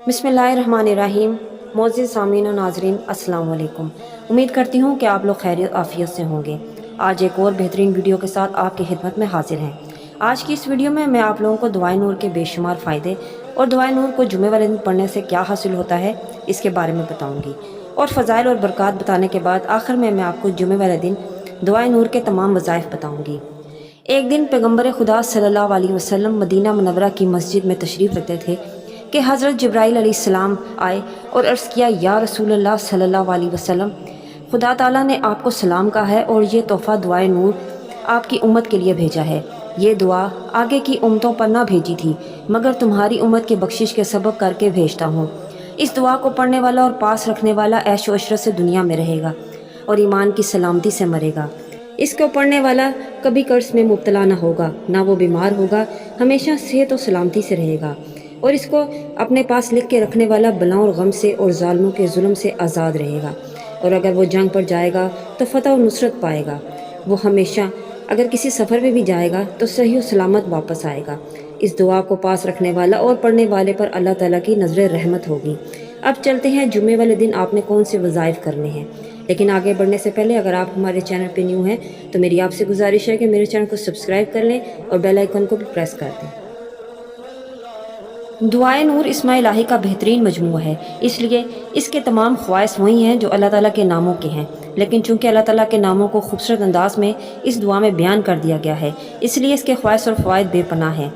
बिस्मिल्लाहिर्रहमानिर्रहीम। मोअज़्ज़िज़ सामीन और नाज़रीन, अस्सलाम वालेकुम। उम्मीद करती हूँ कि आप लोग खैरियत आफ़ियत से होंगे। आज एक और बेहतरीन वीडियो के साथ आपकी खिदमत में हाजिर हैं। आज की इस वीडियो में मैं आप लोगों को दुआए नूर के बेशुमार फ़ायदे और दुआए नूर को जुमे वाले दिन पढ़ने से क्या हासिल होता है इसके बारे में बताऊँगी, और फ़ज़ाइल और बरक़ात बताने के बाद आखिर में मैं आपको जुमे वाले दिन दुआए नूर के तमाम वज़ाइफ बताऊँगी। एक दिन पैगम्बर खुदा सल्लल्लाहु अलैहि वसल्लम मदीना मुनव्वरा की मस्जिद में तशरीफ़ रखते थे कि हज़रत जिब्राईल अलैहिस्सलाम आए और अर्ज़ किया, या रसूलल्लाह सल्लल्लाहु अलैहि वसल्लम, खुदा ताला ने आपको सलाम कहा है और ये तोहफ़ा दुआए नूर आपकी उम्मत के लिए भेजा है। ये दुआ आगे की उम्मतों पर ना भेजी थी, मगर तुम्हारी उम्मत के बख्शिश के सबब करके भेजता हूँ। इस दुआ को पढ़ने वाला और पास रखने वाला ऐश व इशरत से दुनिया में रहेगा और ईमान की सलामती से मरेगा। इसको पढ़ने वाला कभी कर्ज में मुब्तला ना होगा, ना वो बीमार होगा, हमेशा सेहत और सलामती से रहेगा। और इसको अपने पास लिख के रखने वाला बलाओं और गम से और ज़ालिमों के जुल्म से आज़ाद रहेगा। और अगर वो जंग पर जाएगा तो फ़तह और नुसरत पाएगा। वो हमेशा अगर किसी सफ़र में भी जाएगा तो सही और सलामत वापस आएगा। इस दुआ को पास रखने वाला और पढ़ने वाले पर अल्लाह ताला की नज़र रहमत होगी। अब चलते हैं जुम्मे वाले दिन आपने कौन से वज़ाइफ करने हैं। लेकिन आगे बढ़ने से पहले अगर आप हमारे चैनल पे न्यू हैं तो मेरी आपसे गुजारिश है कि मेरे चैनल को सब्सक्राइब कर लें और बेल आइकन को भी प्रेस कर दें। दुआए नूर इस्मा इलाही का बेहतरीन मजमू है, इसलिए इसके तमाम ख्वाहिश वही हैं जो अल्लाह ताला के नामों के हैं। लेकिन चूँकि अल्लाह ताला के नामों को खूबसूरत अंदाज में इस दुआ में बयान कर दिया गया है, इसलिए इसके ख्वाहिश और फ़वाइद बेपनाह हैं।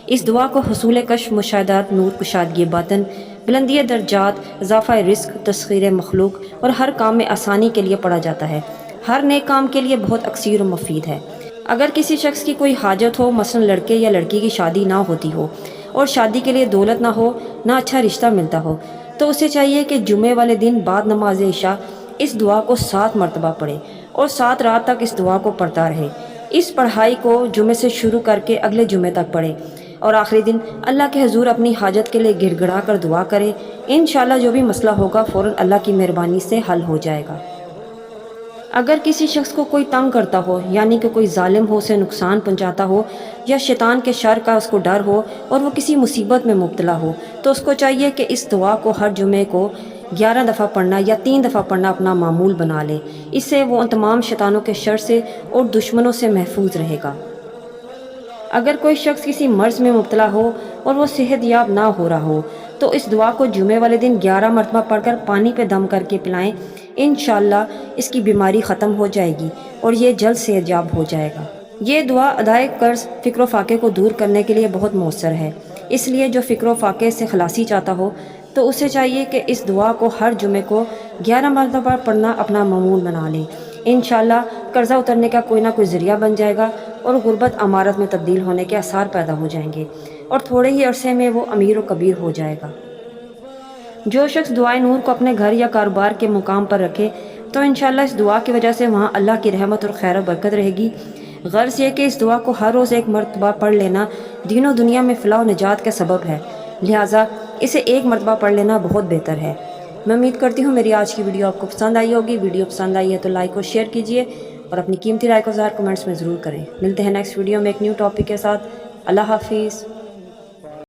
इस दुआ को हसूल कश, मुशाहदात, नूर, कुशादगी बातन, बुलंदी दर्जात, इज़ाफ़ा रिस्क, तस्ख़ीर मखलूक और हर काम में आसानी के लिए पढ़ा जाता है। हर नेक काम के लिए बहुत अक्सीर और मुफीद है। अगर किसी शख्स की कोई हाजत हो, मसलन लड़के या लड़की की शादी ना होती हो और शादी के लिए दौलत ना हो, ना अच्छा रिश्ता मिलता हो, तो उसे चाहिए कि जुमे वाले दिन बाद नमाज इशा इस दुआ को 7 मरतबा पढ़े और 7 रात तक इस दुआ को पढ़ता रहे। इस पढ़ाई को जुमे से शुरू करके अगले जुमे तक पढ़े और आखिरी दिन अल्लाह के हुजूर अपनी हाजत के लिए गिड़गिड़ा कर दुआ करे। इंशाअल्लाह जो भी मसला होगा फ़ौरन अल्लाह की मेहरबानी से हल हो जाएगा। अगर किसी शख्स को कोई तंग करता हो, यानी कि कोई जालिम हो, उसे नुकसान पहुंचाता हो, या शैतान के शर का उसको डर हो और वो किसी मुसीबत में मुब्तला हो, तो उसको चाहिए कि इस दुआ को हर जुमे को 11 दफ़ा पढ़ना या 3 दफ़ा पढ़ना अपना मामूल बना ले। इससे वो उन तमाम शैतानों के शर से और दुश्मनों से महफूज रहेगा। अगर कोई शख्स किसी मर्ज़ में मुब्तला हो और वो सेहत याब ना हो रहा हो, तो इस दुआ को जुमे वाले दिन 11 मरतबा पढ़कर पानी पे दम करके पिलाएं। इंशाअल्लाह इसकी बीमारी ख़त्म हो जाएगी और ये जल्द सेहत याब हो जाएगा। ये दुआ अदाए कर्ज, फ़िक्र फ़ाक़े को दूर करने के लिए बहुत मौसर है। इसलिए जो फ़िक्र फ़ाक़े से खलासी चाहता हो तो उसे चाहिए कि इस दुआ को हर जुमे को 11 मरतबा पढ़ना अपना मामूल बना ले। इंशाअल्लाह कर्ज़ा उतरने का कोई ना कोई ज़रिया बन जाएगा और गुर्बत अमारत में तब्दील होने के आसार पैदा हो जाएंगे और थोड़े ही अरसे में वो अमीर व कबीर हो जाएगा। जो शख्स दुआए नूर को अपने घर या कारोबार के मुकाम पर रखे तो इंशाअल्लाह इस दुआ की वजह से वहाँ अल्लाह की रहमत और खैर बरकत रहेगी। गर्ज़ ये कि इस दुआ को हर रोज़ 1 मरतबा पढ़ लेना दीनों दुनिया में फ़लाह निजात का सबब है, लिहाजा इसे 1 मरतबा पढ़ लेना बहुत बेहतर है। मैं उम्मीद करती हूँ मेरी आज की वीडियो आपको पसंद आई होगी। वीडियो पसंद आई है तो लाइक और शेयर कीजिए और अपनी कीमती राय को ज़ाहिर कमेंट्स में ज़रूर करें। मिलते हैं नेक्स्ट वीडियो में एक न्यू टॉपिक के साथ। अल्लाह हाफिज़।